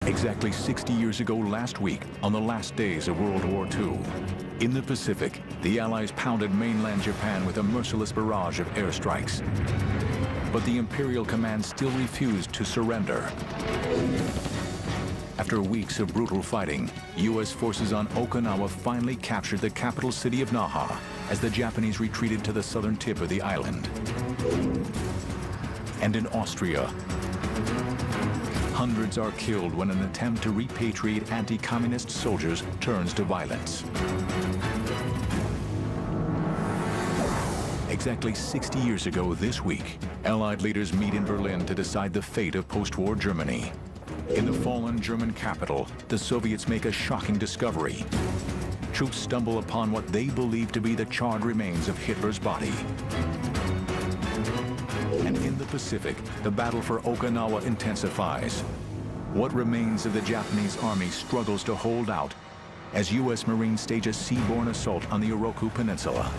Exactly 60 years ago last week, on the last days of World War II, in the Pacific, the Allies pounded mainland Japan with a merciless barrage of airstrikes. But the Imperial Command still refused to surrender. After weeks of brutal fighting, U.S. forces on Okinawa finally captured the capital city of Naha as the Japanese retreated to the southern tip of the island. And in Austria, hundreds are killed when an attempt to repatriate anti-communist soldiers turns to violence. Exactly 60 years ago this week, Allied leaders meet in Berlin to decide the fate of post-war Germany. In the fallen German capital, the Soviets make a shocking discovery. Troops stumble upon what they believe to be the charred remains of Hitler's body. And in the Pacific, the battle for Okinawa intensifies. What remains of the Japanese army struggles to hold out as U.S. Marines stage a seaborne assault on the Oroku Peninsula.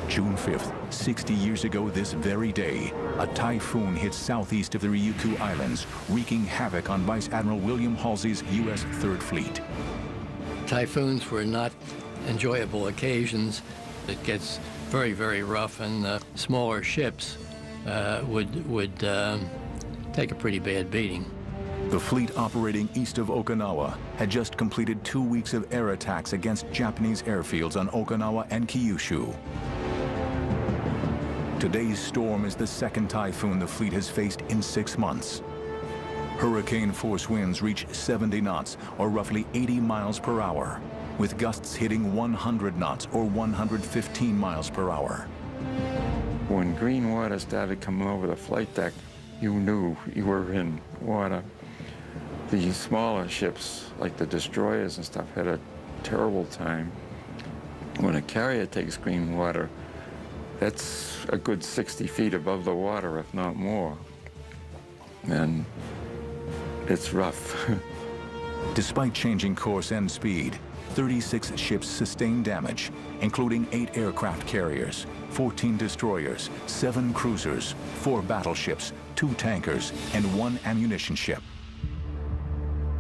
June 5th, 60 years ago this very day, a typhoon hit southeast of the Ryukyu Islands, wreaking havoc on Vice Admiral William Halsey's U.S. Third Fleet. Typhoons were not enjoyable occasions. It gets very, very rough, and smaller ships would take a pretty bad beating. The fleet operating east of Okinawa had just completed 2 weeks of air attacks against Japanese airfields on Okinawa and Kyushu. Today's storm is the second typhoon the fleet has faced in 6 months. Hurricane-force winds reach 70 knots, or roughly 80 miles per hour, with gusts hitting 100 knots, or 115 miles per hour. When green water started coming over the flight deck, you knew you were in water. The smaller ships, like the destroyers and stuff, had a terrible time. When a carrier takes green water, that's a good 60 feet above the water, if not more. And it's rough. Despite changing course and speed, 36 ships sustained damage, including 8 aircraft carriers, 14 destroyers, 7 cruisers, 4 battleships, 2 tankers, and 1 ammunition ship.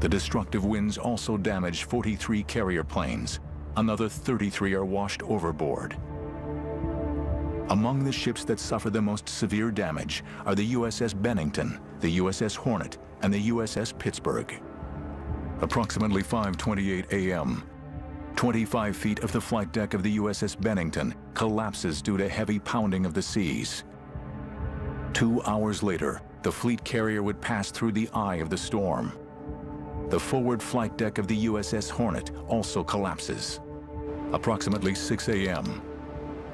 The destructive winds also damaged 43 carrier planes. Another 33 are washed overboard. Among the ships that suffered the most severe damage are the USS Bennington, the USS Hornet, and the USS Pittsburgh. Approximately 5:28 a.m., 25 feet of the flight deck of the USS Bennington collapses due to heavy pounding of the seas. 2 hours later, the fleet carrier would pass through the eye of the storm. The forward flight deck of the USS Hornet also collapses. Approximately 6 a.m.,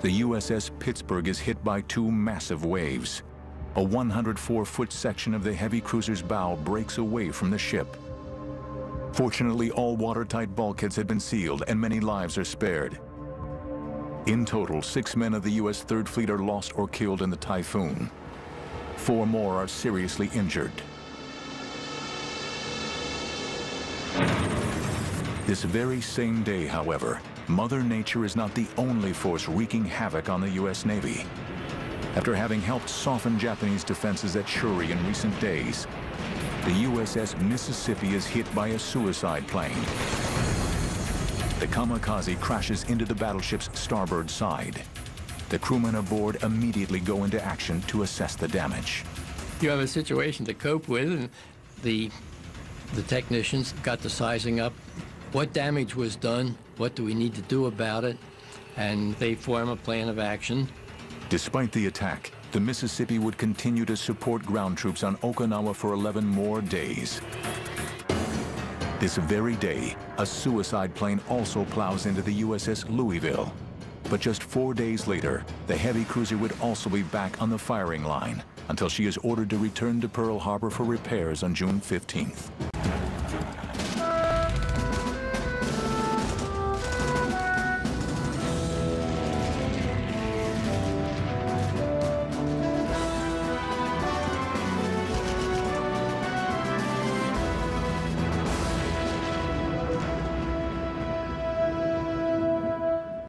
the USS Pittsburgh is hit by 2 massive waves. A 104-foot section of the heavy cruiser's bow breaks away from the ship. Fortunately, all watertight bulkheads had been sealed and many lives are spared. In total, 6 men of the U.S. Third Fleet are lost or killed in the typhoon. 4 more are seriously injured. This very same day, however, Mother Nature is not the only force wreaking havoc on the U.S. Navy. After having helped soften Japanese defenses at Shuri in recent days, the USS Mississippi is hit by a suicide plane. The kamikaze crashes into the battleship's starboard side. The crewmen aboard immediately go into action to assess the damage. You have a situation to cope with, and the technicians got the sizing up. What damage was done? What do we need to do about it? And they form a plan of action. Despite the attack, the Mississippi would continue to support ground troops on Okinawa for 11 more days. This very day, a suicide plane also plows into the USS Louisville. But just 4 days later, the heavy cruiser would also be back on the firing line until she is ordered to return to Pearl Harbor for repairs on June 15th.